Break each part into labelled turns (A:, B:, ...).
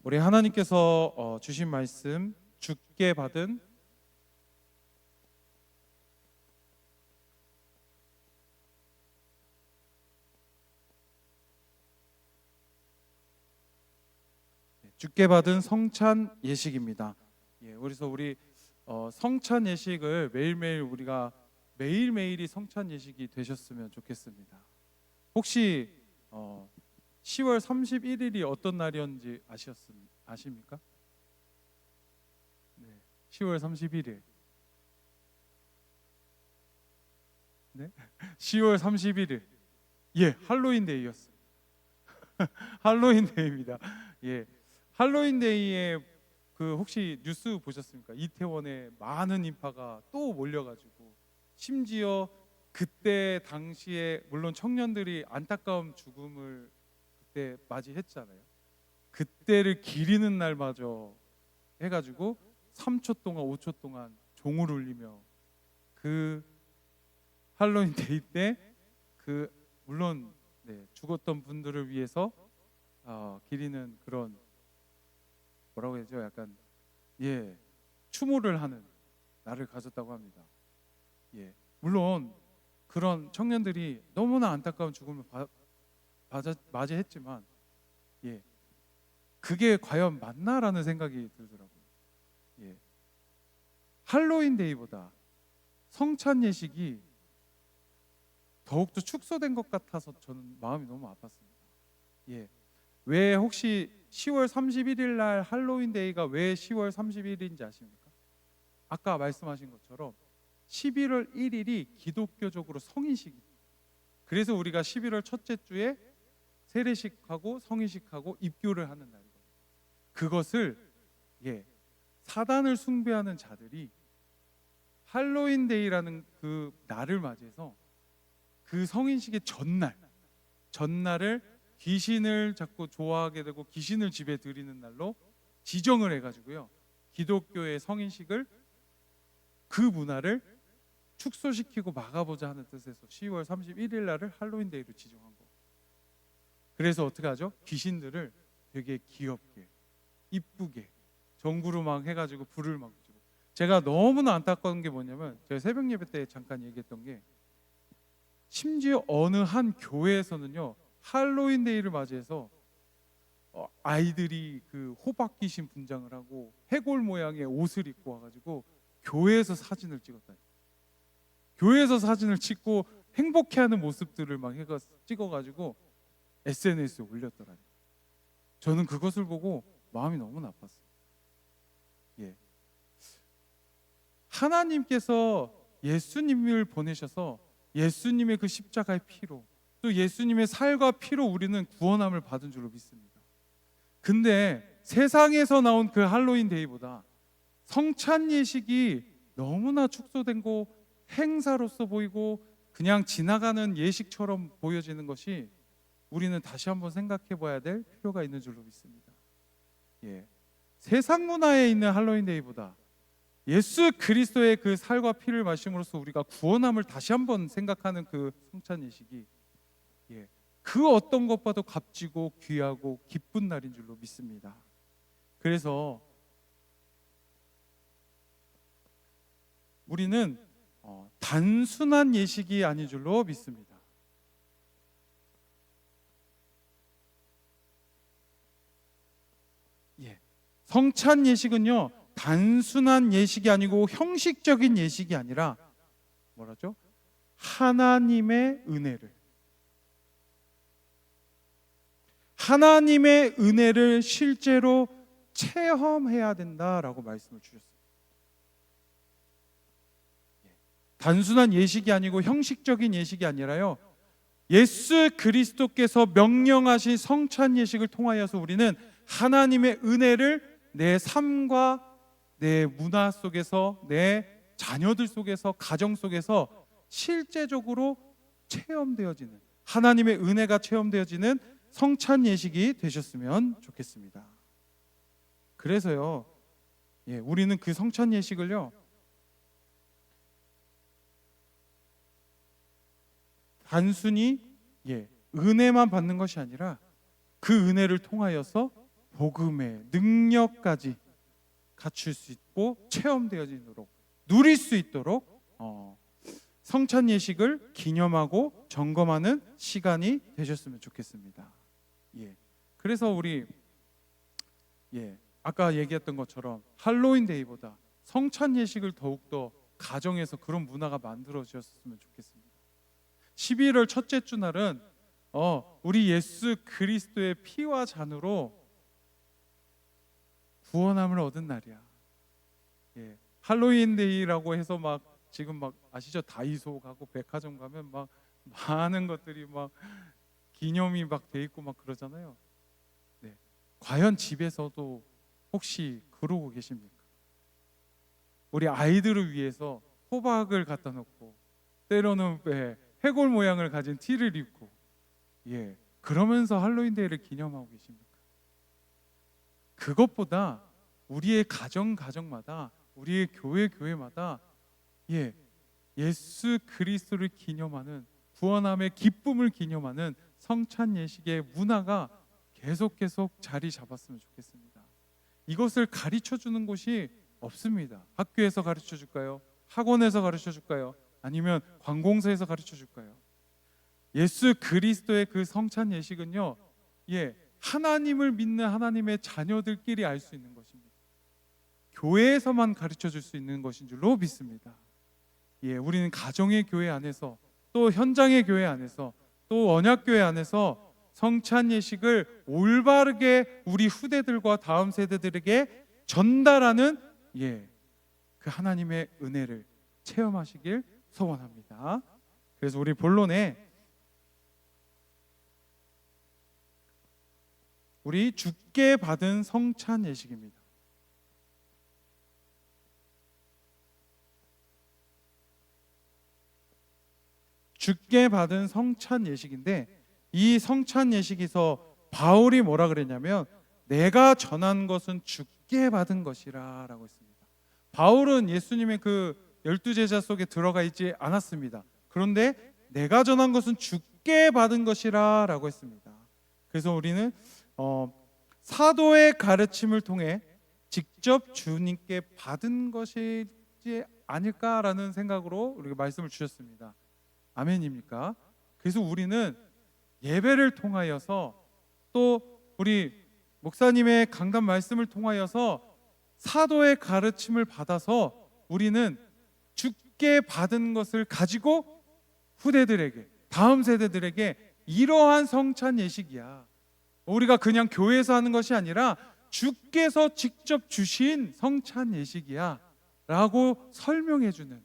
A: 우리 하나님께서 주신 말씀, 주께 받은 성찬 예식입니다. 그래서 우리 성찬 예식을 매일매일 우리가 매일매일이 성찬 예식이 되셨으면 좋겠습니다. 혹시 10월 31일이 어떤 날이었는지 아십니까? 네, 10월 31일. 네? 10월 31일. 할로윈 데이였어요. 할로윈 데이입니다. 할로윈 데이에 혹시 뉴스 보셨습니까? 이태원에 많은 인파가 또 몰려가지고, 심지어 그때 당시에 물론 청년들이 안타까운 죽음을 그때 맞이했잖아요. 그때를 기리는 날마저 해가지고 3초 동안 5초 동안 종을 울리며 그 할로윈 데이 때 물론 죽었던 분들을 위해서 기리는 그런, 뭐라고 해야죠? 약간 추모를 하는 날을 가졌다고 합니다. 물론 그런 청년들이 너무나 안타까운 죽음을 맞이했지만 그게 과연 맞나라는 생각이 들더라고요. 할로윈 데이보다 성찬 예식이 더욱더 축소된 것 같아서 저는 마음이 너무 아팠습니다. 왜 혹시 10월 31일 날 할로윈 데이가 왜 10월 31일인지 아십니까? 아까 말씀하신 것처럼 11월 1일이 기독교적으로 성인식입니다. 그래서 우리가 11월 첫째 주에 세례식하고 성인식하고 입교를 하는 날이거든요. 그것을 사단을 숭배하는 자들이 할로윈 데이라는 그 날을 맞이해서 그 성인식의 전날을 귀신을 자꾸 좋아하게 되고 귀신을 집에 들이는 날로 지정을 해가지고요, 기독교의 성인식을, 그 문화를 축소시키고 막아보자 하는 뜻에서 10월 31일 날을 할로윈 데이로 지정한 거. 그래서 어떻게 하죠? 귀신들을 되게 귀엽게 이쁘게 전구로 막 해가지고 불을 막 붙이고. 제가 너무나 안타까운 게 뭐냐면, 제가 새벽 예배 때 잠깐 얘기했던 게, 심지어 어느 한 교회에서는요, 할로윈 데이를 맞이해서 아이들이 그 호박 귀신 분장을 하고 해골 모양의 옷을 입고 와가지고 교회에서 사진을 찍었다. 교회에서 사진을 찍고 행복해하는 모습들을 막 찍어가지고 SNS에 올렸더라고요. 저는 그것을 보고 마음이 너무 나빴어요. 하나님께서 예수님을 보내셔서 예수님의 그 십자가의 피로, 또 예수님의 살과 피로 우리는 구원함을 받은 줄로 믿습니다. 근데 세상에서 나온 그 할로윈 데이보다 성찬 예식이 너무나 축소된 행사로서 보이고 그냥 지나가는 예식처럼 보여지는 것이, 우리는 다시 한번 생각해 봐야 될 필요가 있는 줄로 믿습니다. 세상 문화에 있는 할로윈 데이보다 예수 그리스도의 그 살과 피를 마심으로써 우리가 구원함을 다시 한번 생각하는 그 성찬 예식이 그 어떤 것보다도 값지고 귀하고 기쁜 날인 줄로 믿습니다. 그래서 우리는 단순한 예식이 아닌 줄로 믿습니다. 성찬 예식은요, 단순한 예식이 아니고 형식적인 예식이 아니라 뭐라죠? 하나님의 은혜를 실제로 체험해야 된다라고 말씀을 주셨습니다. 단순한 예식이 아니고 형식적인 예식이 아니라요, 예수 그리스도께서 명령하신 성찬 예식을 통하여서 우리는 하나님의 은혜를 내 삶과 내 문화 속에서, 내 자녀들 속에서, 가정 속에서 실제적으로 체험되어지는, 하나님의 은혜가 체험되어지는 성찬 예식이 되셨으면 좋겠습니다. 그래서요, 우리는 그 성찬 예식을요, 단순히 은혜만 받는 것이 아니라 그 은혜를 통하여서 복음의 능력까지 갖출 수 있고 체험되어지도록 누릴 수 있도록 성찬 예식을 기념하고 점검하는 시간이 되셨으면 좋겠습니다. 그래서 우리 아까 얘기했던 것처럼 할로윈 데이보다 성찬 예식을 더욱더 가정에서 그런 문화가 만들어졌으면 좋겠습니다. 11월 첫째 주 날은 우리 예수 그리스도의 피와 잔으로 구원함을 얻은 날이야. 할로윈 데이라고 해서 막 지금 막 아시죠? 다이소 가고 백화점 가면 막 많은 것들이 막 기념이 막 돼 있고 막 그러잖아요. 과연 집에서도 혹시 그러고 계십니까? 우리 아이들을 위해서 호박을 갖다 놓고 때로는 해골 모양을 가진 티를 입고 그러면서 할로윈 데이를 기념하고 계십니까? 그것보다 우리의 가정마다 우리의 교회마다 예수 그리스도를 기념하는 구원함의 기쁨을 기념하는 성찬 예식의 문화가 계속 자리 잡았으면 좋겠습니다. 이것을 가르쳐 주는 곳이 없습니다. 학교에서 가르쳐 줄까요? 학원에서 가르쳐 줄까요? 아니면 관공서에서 가르쳐 줄까요? 예수 그리스도의 그 성찬 예식은요, 하나님을 믿는 하나님의 자녀들끼리 알 수 있는 것입니다. 교회에서만 가르쳐 줄 수 있는 것인 줄로 믿습니다. 우리는 가정의 교회 안에서 또 현장의 교회 안에서 또 언약교회 안에서 성찬 예식을 올바르게 우리 후대들과 다음 세대들에게 전달하는 그 하나님의 은혜를 체험하시길 소원합니다. 그래서 우리 본론에 우리 주께 받은 성찬 예식입니다. 주께 받은 성찬 예식인데 이 성찬 예식에서 바울이 뭐라 그랬냐면 내가 전한 것은 주께 받은 것이라 라고 했습니다. 바울은 예수님의 그 12제자 속에 들어가 있지 않았습니다. 그런데 내가 전한 것은 주께 받은 것이라 라고 했습니다. 그래서 우리는 사도의 가르침을 통해 직접 주님께 받은 것이지 아닐까라는 생각으로 우리가 말씀을 주셨습니다. 아멘입니까? 그래서 우리는 예배를 통하여서 또 우리 목사님의 강단 말씀을 통하여서 사도의 가르침을 받아서 우리는 주께 받은 것을 가지고 후대들에게 다음 세대들에게 이러한 성찬 예식이야, 우리가 그냥 교회에서 하는 것이 아니라 주께서 직접 주신 성찬 예식이야 라고 설명해주는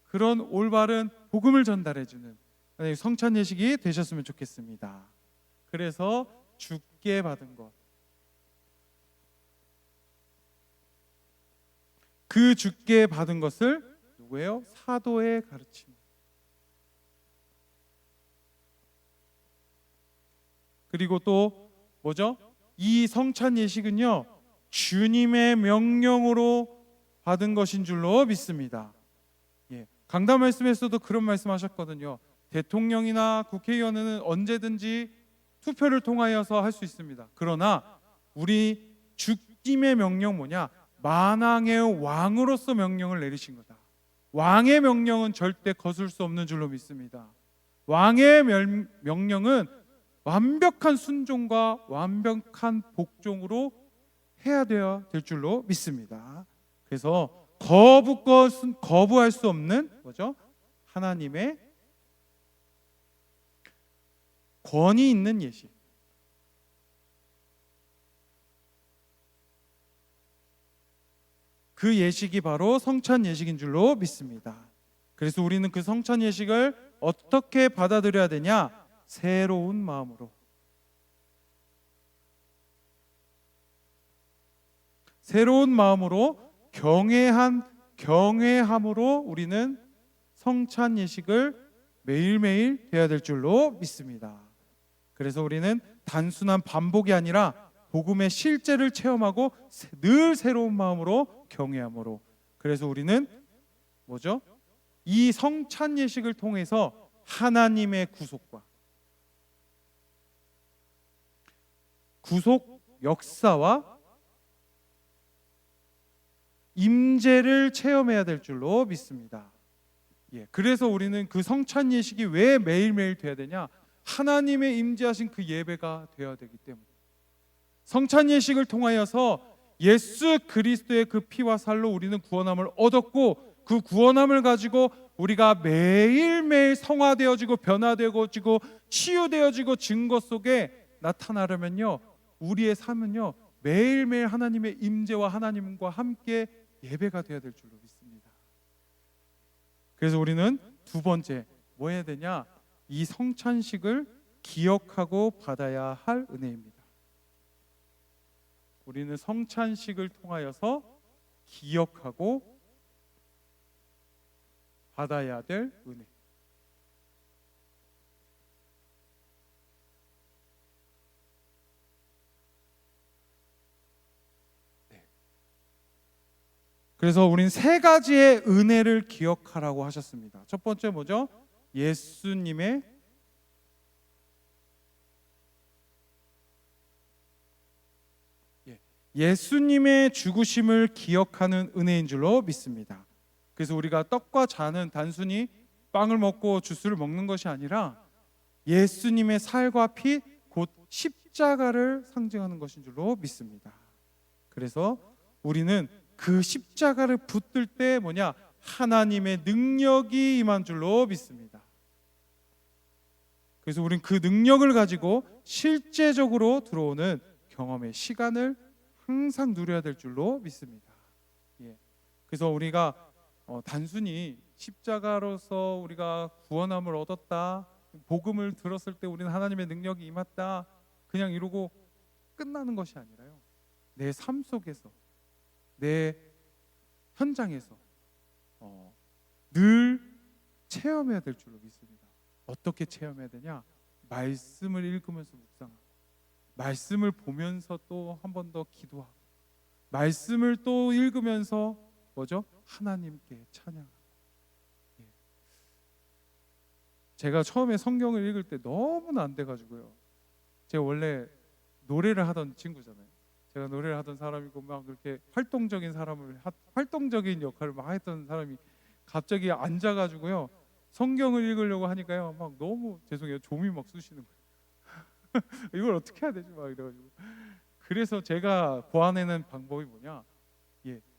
A: 그런 올바른 복음을 전달해주는 성찬 예식이 되셨으면 좋겠습니다. 그래서 주께 받은 것, 그 주께 받은 것을 누구예요? 사도의 가르침. 그리고 또 뭐죠? 이 성찬 예식은요, 주님의 명령으로 받은 것인 줄로 믿습니다. 강단 말씀에서도 그런 말씀하셨거든요. 대통령이나 국회의원은 언제든지 투표를 통하여서 할 수 있습니다. 그러나 우리 주님의 명령 뭐냐? 만왕의 왕으로서 명령을 내리신 거다. 왕의 명령은 절대 거슬 수 없는 줄로 믿습니다. 왕의 명령은 완벽한 순종과 완벽한 복종으로 해야 될 줄로 믿습니다. 그래서 거부할 수 없는 뭐죠? 하나님의 권위 있는 예식. 그 예식이 바로 성찬 예식인 줄로 믿습니다. 그래서 우리는 그 성찬 예식을 어떻게 받아들여야 되냐? 새로운 마음으로. 새로운 마음으로 경외함으로 우리는 성찬 예식을 매일매일 해야 될 줄로 믿습니다. 그래서 우리는 단순한 반복이 아니라 복음의 실제를 체험하고 늘 새로운 마음으로 경외함으로. 그래서 우리는 뭐죠? 이 성찬 예식을 통해서 하나님의 구속 역사와 임재를 체험해야 될 줄로 믿습니다. 그래서 우리는 그 성찬 예식이 왜 매일매일 돼야 되냐? 하나님의 임재하신 그 예배가 되어야 되기 때문에, 성찬 예식을 통하여서 예수 그리스도의 그 피와 살로 우리는 구원함을 얻었고, 그 구원함을 가지고 우리가 매일매일 성화되어지고 변화되어지고 치유되어지고 증거 속에 나타나려면요, 우리의 삶은요 매일매일 하나님의 임재와 하나님과 함께 예배가 되어야 될 줄로 믿습니다. 그래서 우리는 두 번째 뭐 해야 되냐? 이 성찬식을 기억하고 받아야 할 은혜입니다. 우리는 성찬식을 통하여서 기억하고 받아야 될 은혜. 그래서 우리는 세 가지의 은혜를 기억하라고 하셨습니다. 첫 번째 뭐죠? 예수님의 죽으심을 기억하는 은혜인 줄로 믿습니다. 그래서 우리가 떡과 잔은 단순히 빵을 먹고 주스를 먹는 것이 아니라 예수님의 살과 피, 곧 십자가를 상징하는 것인 줄로 믿습니다. 그래서 우리는 그 십자가를 붙들 때 뭐냐? 하나님의 능력이 임한 줄로 믿습니다. 그래서 우리는 그 능력을 가지고 실제적으로 들어오는 경험의 시간을 항상 누려야 될 줄로 믿습니다. 그래서 우리가 단순히 십자가로서 우리가 구원함을 얻었다, 복음을 들었을 때 우리는 하나님의 능력이 임했다, 그냥 이러고 끝나는 것이 아니라요, 내 삶 속에서, 내 현장에서 늘 체험해야 될 줄로 믿습니다. 어떻게 체험해야 되냐? 말씀을 읽으면서 묵상하고, 말씀을 보면서 또 한 번 더 기도하고, 말씀을 또 읽으면서 뭐죠? 하나님께 찬양하고. 제가 처음에 성경을 읽을 때 너무나 안 돼가지고요, 제가 원래 노래를 하던 친구잖아요. 제가 노래를 하던 사람이고 막 그렇게 활동적인 역할을 막 했던 사람이 갑자기 앉아가지고요 성경을 읽으려고 하니까요 막 너무 죄송해요, 좀이 막 쑤시는 거예요. 이걸 어떻게 해야 되지 막 이래가지고, 그래서 제가 고안해낸 방법이 뭐냐?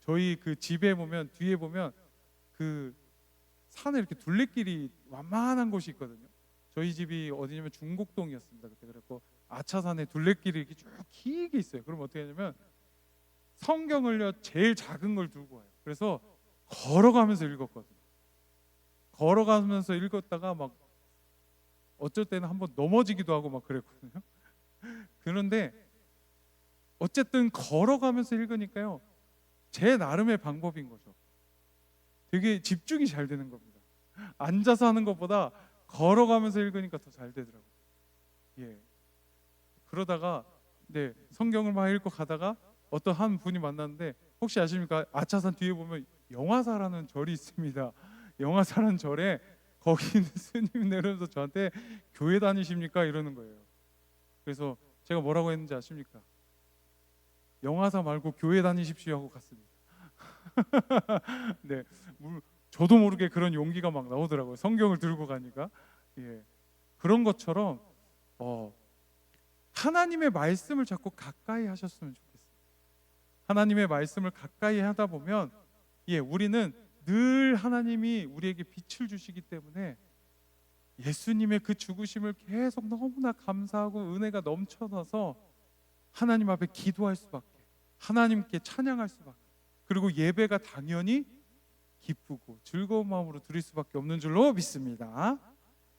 A: 저희 그 집에 보면, 뒤에 보면 그 산에 이렇게 둘레길이 완만한 곳이 있거든요. 저희 집이 어디냐면 중곡동이었습니다 그때. 그래서 아차산에 둘레길이 이렇게 쭉 길게 있어요. 그럼 어떻게 하냐면 성경을요 제일 작은 걸 들고 와요. 그래서 걸어가면서 읽었거든요. 걸어가면서 읽었다가 막 어쩔 때는 한번 넘어지기도 하고 막 그랬거든요. 그런데 어쨌든 걸어가면서 읽으니까요 제 나름의 방법인 거죠. 되게 집중이 잘 되는 겁니다. 앉아서 하는 것보다 걸어가면서 읽으니까 더 잘 되더라고요. 그러다가 성경을 막 읽고 가다가 어떤 한 분이 만났는데, 혹시 아십니까? 아차산 뒤에 보면 영화사라는 절이 있습니다. 영화사라는 절에 거기 있는 스님 내려서 저한테 교회 다니십니까? 이러는 거예요. 그래서 제가 뭐라고 했는지 아십니까? 영화사 말고 교회 다니십시오 하고 갔습니다. 저도 모르게 그런 용기가 막 나오더라고요. 성경을 들고 가니까. 그런 것처럼 하나님의 말씀을 자꾸 가까이 하셨으면 좋겠어요. 하나님의 말씀을 가까이 하다 보면 우리는 늘 하나님이 우리에게 빛을 주시기 때문에 예수님의 그 죽으심을 계속 너무나 감사하고 은혜가 넘쳐나서 하나님 앞에 기도할 수밖에, 하나님께 찬양할 수밖에, 그리고 예배가 당연히 기쁘고 즐거운 마음으로 드릴 수밖에 없는 줄로 믿습니다.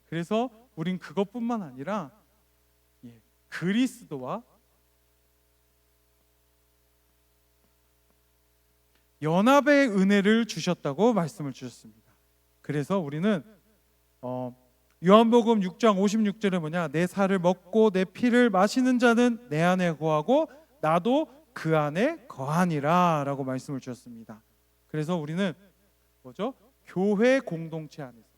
A: 그래서 우린 그것뿐만 아니라 그리스도와 연합의 은혜를 주셨다고 말씀을 주셨습니다. 그래서 우리는 요한복음 6장 56절에 뭐냐? 내 살을 먹고 내 피를 마시는 자는 내 안에 거하고 나도 그 안에 거하니라 라고 말씀을 주셨습니다. 그래서 우리는 뭐죠? 교회 공동체 안에서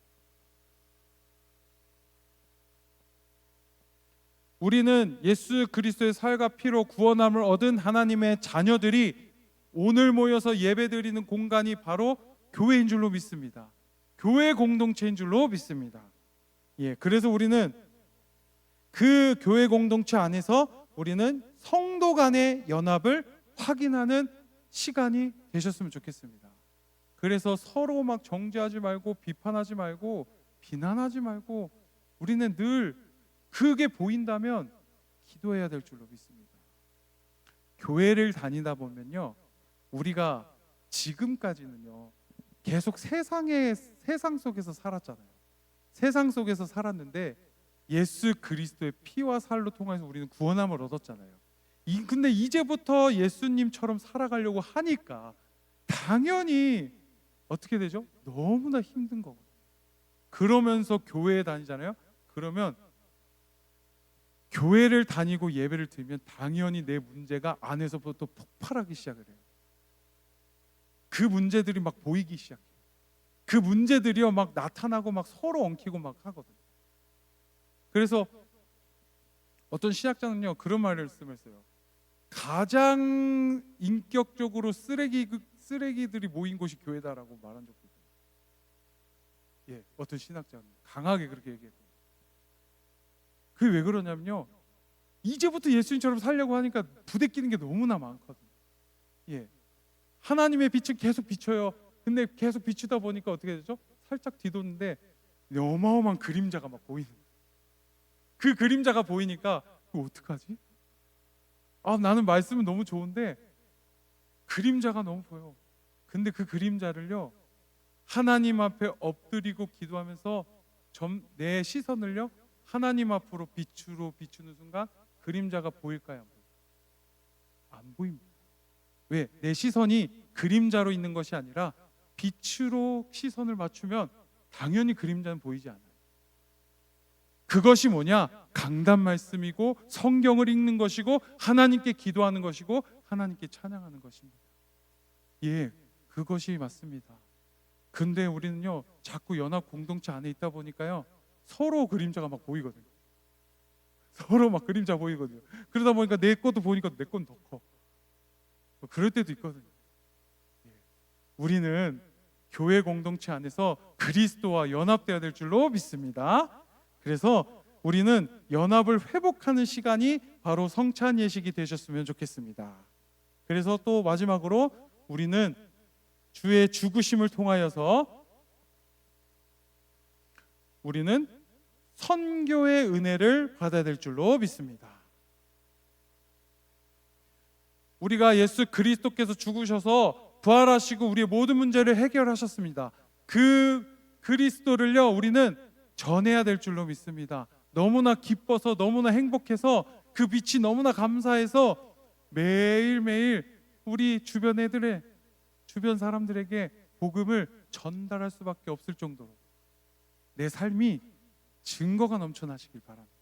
A: 우리는 예수 그리스도의 살과 피로 구원함을 얻은 하나님의 자녀들이 오늘 모여서 예배드리는 공간이 바로 교회인 줄로 믿습니다. 교회 공동체인 줄로 믿습니다. 예, 그래서 우리는 그 교회 공동체 안에서 우리는 성도 간의 연합을 확인하는 시간이 되셨으면 좋겠습니다. 그래서 서로 막 정죄하지 말고 비판하지 말고 비난하지 말고 우리는 늘 그게 보인다면 기도해야 될 줄로 믿습니다. 교회를 다니다 보면요, 우리가 지금까지는요 계속 세상 속에서 살았잖아요. 세상 속에서 살았는데 예수 그리스도의 피와 살로 통해서 우리는 구원함을 얻었잖아요. 근데 이제부터 예수님처럼 살아가려고 하니까 당연히 어떻게 되죠? 너무나 힘든 거거든요. 그러면서 교회에 다니잖아요. 그러면 교회를 다니고 예배를 드리면 당연히 내 문제가 안에서부터 폭발하기 시작을 해요. 그 문제들이 막 보이기 시작해요. 그 문제들이요 막 나타나고 막 서로 엉키고 막 하거든요. 그래서 어떤 신학자는요 그런 말씀을 써요. 가장 인격적으로 쓰레기들이 모인 곳이 교회다라고 말한 적도 있어요. 예, 어떤 신학자는 강하게 그렇게 얘기했거든요. 그게 왜 그러냐면요, 이제부터 예수님처럼 살려고 하니까 부대끼는 게 너무나 많거든요. 예, 하나님의 빛은 계속 비춰요. 근데 계속 비추다 보니까 어떻게 되죠? 살짝 뒤도는데 어마어마한 그림자가 막 보이는 거예요. 그 그림자가 보이니까 그거 어떡하지? 나는 말씀은 너무 좋은데 그림자가 너무 보여. 근데 그 그림자를요 하나님 앞에 엎드리고 기도하면서 내 시선을요 하나님 앞으로 비추는 순간 그림자가 보일까요? 안 보일까요? 안 보입니다. 왜? 내 시선이 그림자로 있는 것이 아니라 빛으로 시선을 맞추면 당연히 그림자는 보이지 않아요. 그것이 뭐냐? 강단 말씀이고 성경을 읽는 것이고 하나님께 기도하는 것이고 하나님께 찬양하는 것입니다. 예, 그것이 맞습니다. 근데 우리는요 자꾸 연합 공동체 안에 있다 보니까요 서로 그림자가 막 보이거든요. 서로 막 그림자 보이거든요. 그러다 보니까 내 것도 보니까 내 건 더 커. 그럴 때도 있거든요. 예. 우리는 교회 공동체 안에서 그리스도와 연합되어야 될 줄로 믿습니다. 그래서 우리는 연합을 회복하는 시간이 바로 성찬 예식이 되셨으면 좋겠습니다. 그래서 또 마지막으로 우리는 주의 죽으심을 통하여서 우리는 선교의 은혜를 받아야 될 줄로 믿습니다. 우리가 예수 그리스도께서 죽으셔서 부활하시고 우리의 모든 문제를 해결하셨습니다. 그 그리스도를요 우리는 전해야 될 줄로 믿습니다. 너무나 기뻐서 너무나 행복해서 그 빛이 너무나 감사해서 매일매일 우리 주변 사람들에게 복음을 전달할 수밖에 없을 정도로 내 삶이 증거가 넘쳐나시길 바랍니다.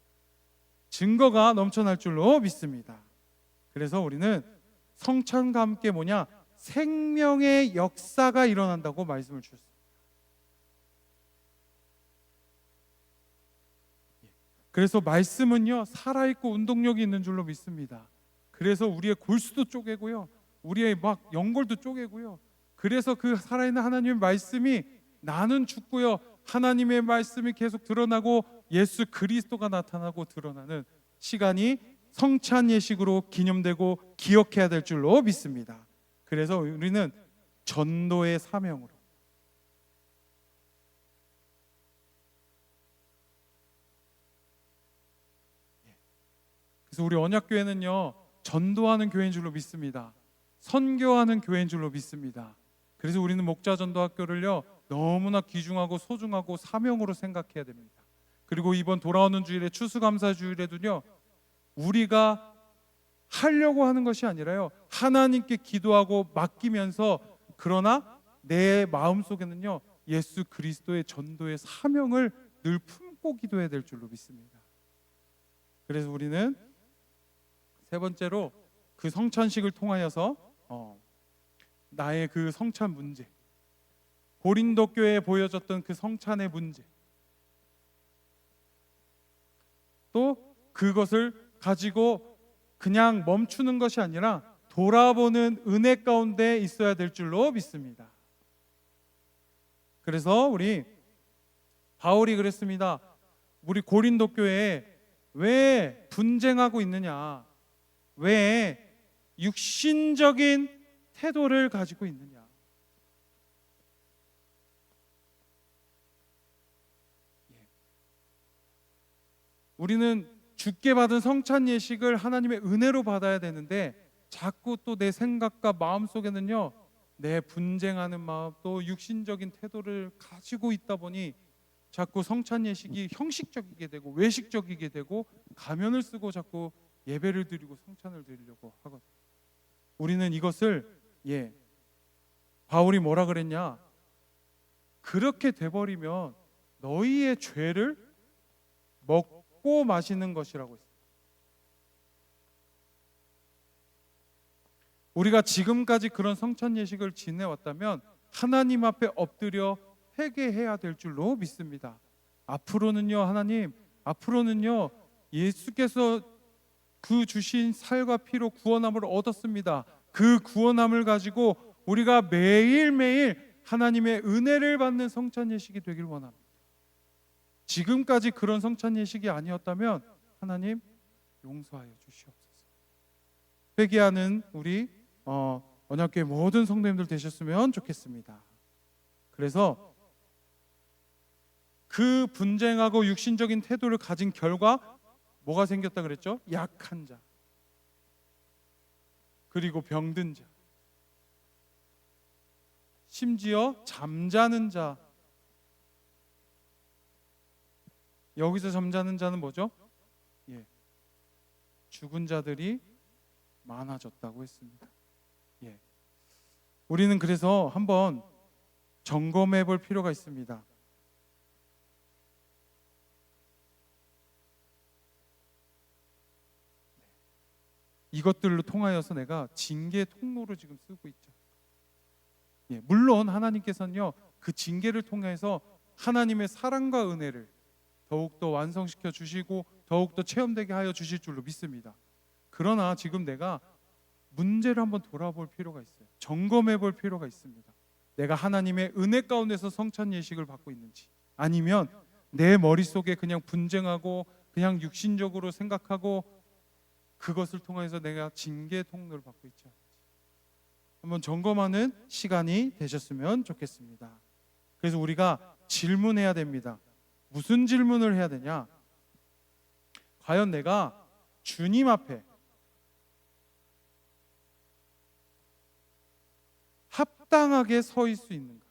A: 증거가 넘쳐날 줄로 믿습니다. 그래서 우리는 성찬과 함께 뭐냐? 생명의 역사가 일어난다고 말씀을 주셨습니다. 그래서 말씀은요 살아있고 운동력이 있는 줄로 믿습니다. 그래서 우리의 골수도 쪼개고요 우리의 막 연골도 쪼개고요 그래서 그 살아있는 하나님의 말씀이 나는 죽고요 하나님의 말씀이 계속 드러나고 예수 그리스도가 나타나고 드러나는 시간이 성찬 예식으로 기념되고 기억해야 될 줄로 믿습니다. 그래서 우리는 전도의 사명으로 그래서 우리 언약교회는요 전도하는 교회인 줄로 믿습니다. 선교하는 교회인 줄로 믿습니다. 그래서 우리는 목자전도학교를요 너무나 귀중하고 소중하고 사명으로 생각해야 됩니다. 그리고 이번 돌아오는 주일에 추수감사주일에도요 우리가 하려고 하는 것이 아니라요 하나님께 기도하고 맡기면서 그러나 내 마음속에는요 예수 그리스도의 전도의 사명을 늘 품고 기도해야 될 줄로 믿습니다. 그래서 우리는 세 번째로 그 성찬식을 통하여서 나의 그 성찬 문제, 고린도 교회에 보여졌던 그 성찬의 문제, 또 그것을 가지고 그냥 멈추는 것이 아니라 돌아보는 은혜 가운데 있어야 될 줄로 믿습니다. 그래서 우리 바울이 그랬습니다. 우리 고린도 교회에 왜 분쟁하고 있느냐? 왜 육신적인 태도를 가지고 있느냐? 우리는 주께 받은 성찬 예식을 하나님의 은혜로 받아야 되는데 자꾸 또 내 생각과 마음 속에는요, 내 분쟁하는 마음, 또 육신적인 태도를 가지고 있다 보니 자꾸 성찬 예식이 형식적이게 되고 외식적이게 되고 가면을 쓰고 자꾸 예배를 드리고 성찬을 드리려고 하거든요. 우리는 이것을 바울이 뭐라 그랬냐? 그렇게 돼버리면 너희의 죄를 먹고 마시는 것이라고 했어요. 우리가 지금까지 그런 성찬 예식을 지내왔다면 하나님 앞에 엎드려 회개해야 될 줄로 믿습니다. 앞으로는요, 하나님, 앞으로는요, 예수께서 그 주신 살과 피로 구원함을 얻었습니다. 그 구원함을 가지고 우리가 매일매일 하나님의 은혜를 받는 성찬 예식이 되길 원합니다. 지금까지 그런 성찬 예식이 아니었다면 하나님 용서하여 주시옵소서. 회개하는 우리 언약교회 모든 성도님들 되셨으면 좋겠습니다. 그래서 그 분쟁하고 육신적인 태도를 가진 결과 뭐가 생겼다 그랬죠? 약한 자, 그리고 병든 자, 심지어 잠자는 자. 여기서 잠자는 자는 뭐죠? 죽은 자들이 많아졌다고 했습니다. 우리는 그래서 한번 점검해 볼 필요가 있습니다. 이것들로 통하여서 내가 징계 통로로 지금 쓰고 있죠. 물론 하나님께서는요, 그 징계를 통해서 하나님의 사랑과 은혜를 더욱더 완성시켜 주시고 더욱더 체험되게 하여 주실 줄로 믿습니다. 그러나 지금 내가 문제를 한번 돌아볼 필요가 있어요. 점검해 볼 필요가 있습니다. 내가 하나님의 은혜 가운데서 성찬 예식을 받고 있는지, 아니면 내 머릿속에 그냥 분쟁하고 그냥 육신적으로 생각하고 그것을 통해서 내가 징계 통로를 받고 있지 않은지 한번 점검하는 시간이 되셨으면 좋겠습니다. 그래서 우리가 질문해야 됩니다. 무슨 질문을 해야 되냐? 과연 내가 주님 앞에 합당하게 서 있을 수 있는가?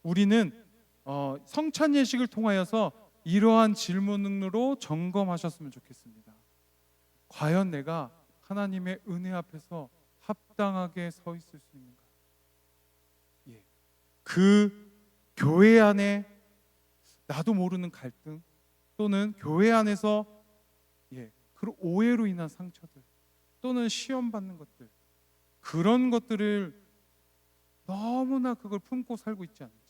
A: 우리는 성찬 예식을 통하여서 이러한 질문으로 점검하셨으면 좋겠습니다. 과연 내가 하나님의 은혜 앞에서 합당하게 서 있을 수 있는가? 그 교회 안에 나도 모르는 갈등, 또는 교회 안에서 그런 오해로 인한 상처들, 또는 시험 받는 것들, 그런 것들을 너무나 그걸 품고 살고 있지 않는지,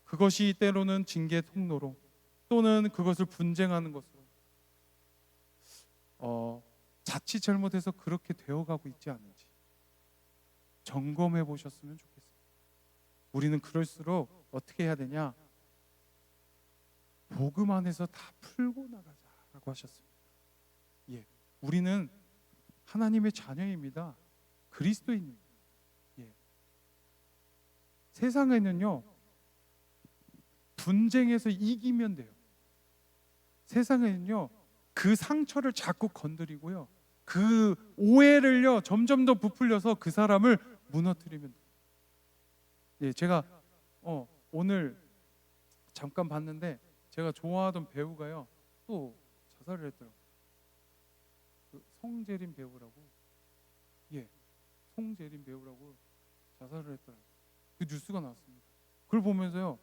A: 그것이 때로는 징계 통로로, 또는 그것을 분쟁하는 것으로 자칫 잘못해서 그렇게 되어가고 있지 않은지 점검해 보셨으면 좋겠습니다. 우리는 그럴수록 어떻게 해야 되냐? 복음 안에서 다 풀고 나가자라고 하셨습니다. 우리는 하나님의 자녀입니다. 그리스도인입니다. 세상에는요, 분쟁에서 이기면 돼요. 세상에는요, 그 상처를 자꾸 건드리고요, 그 오해를요 점점 더 부풀려서 그 사람을 무너뜨리면 돼요. 제가 오늘 잠깐 봤는데 제가 좋아하던 배우가요 또 자살을 했더라고요. 그 송재림 배우라고, 송재림 배우라고 자살을 했더라고요. 그 뉴스가 나왔습니다. 그걸 보면서요,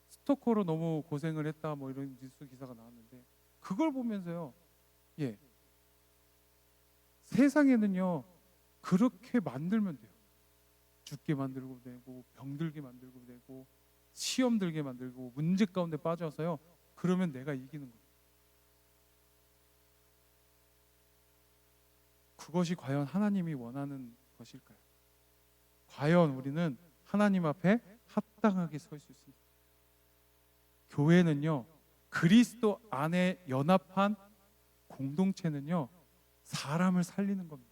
A: 스토커로 너무 고생을 했다 뭐 이런 뉴스 기사가 나왔는데, 그걸 보면서요, 세상에는요 그렇게 만들면 돼요. 죽게 만들고 되고, 병들게 만들고 되고, 시험 들게 만들고, 문제 가운데 빠져서요. 그러면 내가 이기는 거예요. 그것이 과연 하나님이 원하는 것일까요? 과연 우리는 하나님 앞에 합당하게 설 수 있습니다. 교회는요, 그리스도 안에 연합한 공동체는요, 사람을 살리는 겁니다.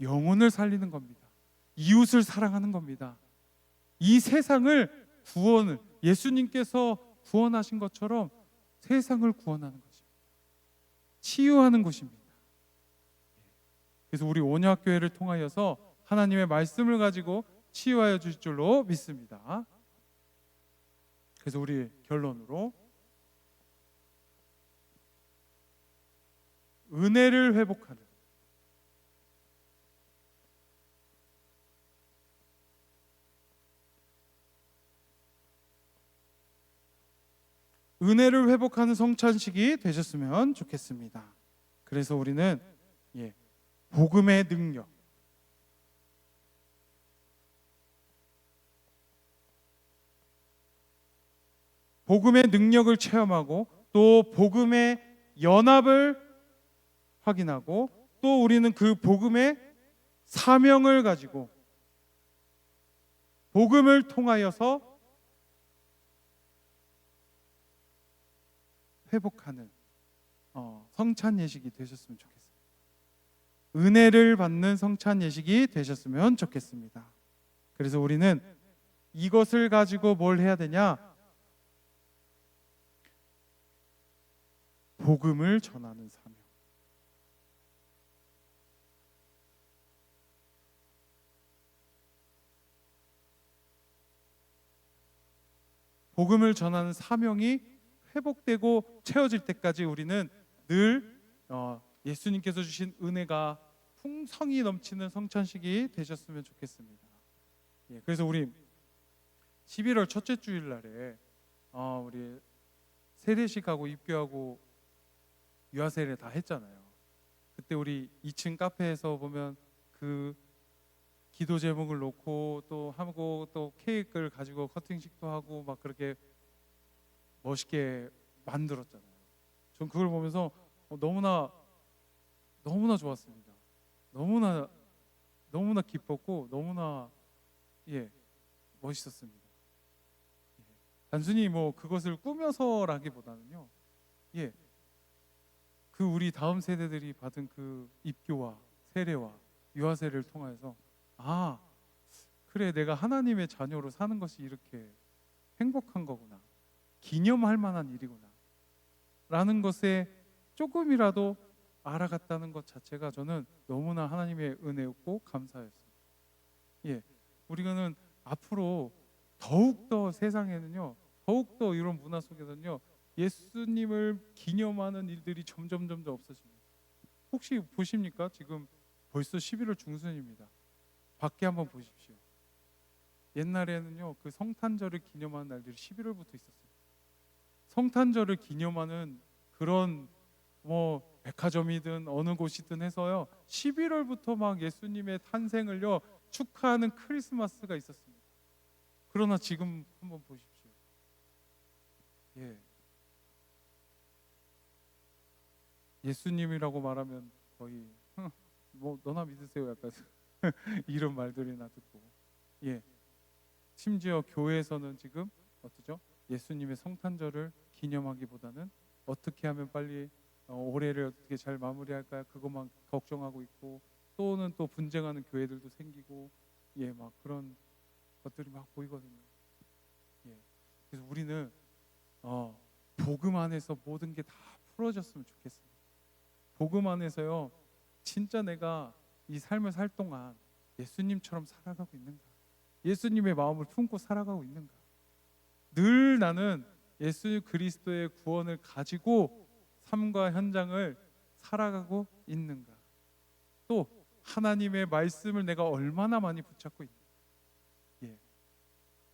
A: 영혼을 살리는 겁니다. 이웃을 사랑하는 겁니다. 이 세상을 예수님께서 구원하신 것처럼 세상을 구원하는 것입니다. 치유하는 곳입니다. 그래서 우리 온유학교회를 통하여서 하나님의 말씀을 가지고 치유하여 주실 줄로 믿습니다. 그래서 우리 결론으로 은혜를 회복하는, 은혜를 회복하는 성찬식이 되셨으면 좋겠습니다. 그래서 우리는 복음의 능력, 복음의 능력을 체험하고 또 복음의 연합을 확인하고 또 우리는 그 복음의 사명을 가지고 복음을 통하여서 회복하는 성찬 예식이 되셨으면 좋겠습니다. 은혜를 받는 성찬 예식이 되셨으면 좋겠습니다. 그래서 우리는 이것을 가지고 뭘 해야 되냐? 복음을 전하는 사명. 복음을 전하는 사명이 회복되고 채워질 때까지 우리는 늘 예수님께서 주신 은혜가 풍성이 넘치는 성찬식이 되셨으면 좋겠습니다. 그래서 우리 11월 첫째 주일 날에 우리 세례식하고 입교하고 유아세례 다 했잖아요. 그때 우리 2층 카페에서 보면 그 기도 제목을 놓고 또 하고 또 케이크를 가지고 커팅식도 하고 막 그렇게 멋있게 만들었잖아요. 전 그걸 보면서 너무나 좋았습니다. 너무나 기뻤고 너무나 멋있었습니다. 단순히 뭐 그것을 꾸며서라기보다는요. 그 우리 다음 세대들이 받은 그 입교와 세례와 유아세례를 통해서 그래 내가 하나님의 자녀로 사는 것이 이렇게 행복한 거구나, 기념할 만한 일이구나 라는 것에 조금이라도 알아갔다는 것 자체가 저는 너무나 하나님의 은혜였고 감사였습니다. 우리는 앞으로 더욱더 세상에는요, 더욱더 이런 문화 속에서는요, 예수님을 기념하는 일들이 점점 없어집니다. 혹시 보십니까? 지금 벌써 11월 중순입니다. 밖에 한번 보십시오. 옛날에는요, 그 성탄절을 기념하는 날들이 11월부터 있었어요. 성탄절을 기념하는 그런 백화점이든 어느 곳이든 해서요, 11월부터 막 예수님의 탄생을요 축하하는 크리스마스가 있었습니다. 그러나 지금 한번 보십시오. 예수님이라고 말하면 거의 너나 믿으세요 약간 이런 말들이나 듣고, 심지어 교회에서는 지금 어떠죠? 예수님의 성탄절을 기념하기보다는 어떻게 하면 빨리 올해를 어떻게 잘 마무리할까 그것만 걱정하고 있고, 또는 또 분쟁하는 교회들도 생기고 막 그런 것들이 막 보이거든요. 그래서 우리는 복음 안에서 모든 게 다 풀어졌으면 좋겠습니다. 복음 안에서요, 진짜 내가 이 삶을 살 동안 예수님처럼 살아가고 있는가, 예수님의 마음을 품고 살아가고 있는가, 늘 나는 예수 그리스도의 구원을 가지고 삶과 현장을 살아가고 있는가, 또 하나님의 말씀을 내가 얼마나 많이 붙잡고 있는가.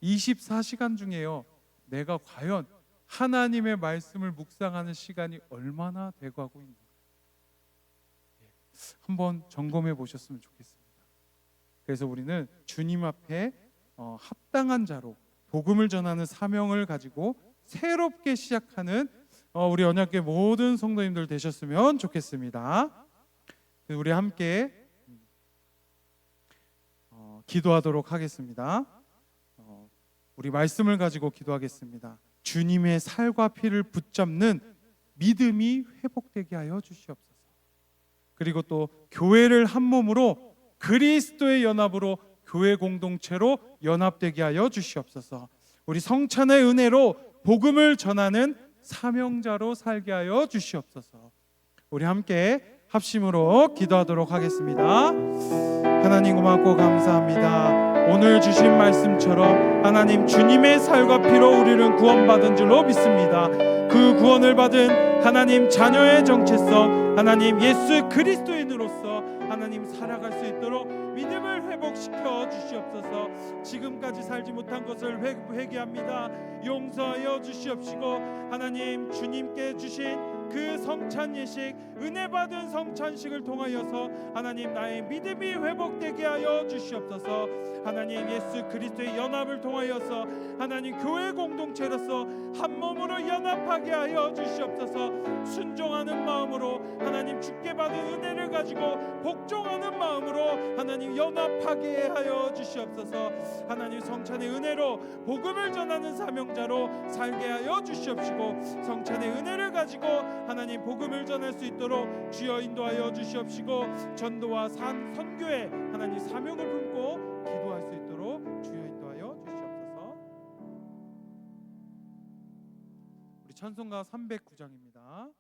A: 24시간 중에요, 내가 과연 하나님의 말씀을 묵상하는 시간이 얼마나 돼가고 있는가. 한번 점검해 보셨으면 좋겠습니다. 그래서 우리는 주님 앞에 합당한 자로 복음을 전하는 사명을 가지고 새롭게 시작하는 우리 언약궤 모든 성도님들 되셨으면 좋겠습니다. 우리 함께 기도하도록 하겠습니다. 우리 말씀을 가지고 기도하겠습니다. 주님의 살과 피를 붙잡는 믿음이 회복되게 하여 주시옵소서. 그리고 또 교회를 한 몸으로 그리스도의 연합으로 교회 공동체로 연합되게 하여 주시옵소서. 우리 성찬의 은혜로 복음을 전하는 사명자로 살게 하여 주시옵소서. 우리 함께 합심으로 기도하도록 하겠습니다. 하나님 고맙고 감사합니다. 오늘 주신 말씀처럼 하나님 주님의 살과 피로 우리는 구원받은 줄로 믿습니다. 그 구원을 받은 하나님 자녀의 정체성, 하나님 예수 그리스도인으로서 하나님 살아갈 수 있도록 믿음을 회복시켜 주시옵소서. 지금까지 살지 못한 것을 회개합니다. 용서하여 주시옵시고 하나님 주님께 주신 그 성찬 예식, 은혜 받은 성찬식을 통하여서 하나님 나의 믿음이 회복되게 하여 주시옵소서. 하나님 예수 그리스도의 연합을 통하여서 하나님 교회 공동체로서 한 몸으로 연합하게 하여 주시옵소서. 순종하는 마음으로 하나님 주께 받은 은혜를 가지고 복종하는 마음으로 하나님 연합하게 하여 주시옵소서. 하나님 성찬의 은혜로 복음을 전하는 사명자로 살게 하여 주시옵시고 성찬의 은혜를 가지고 하나님 복음을 전할 수 있도록 주여 인도하여 주시옵시고 전도와 선교의 하나님 사명을 품고 기도할 수 있도록 주여 인도하여 주시옵소서. 우리 찬송가 309장입니다.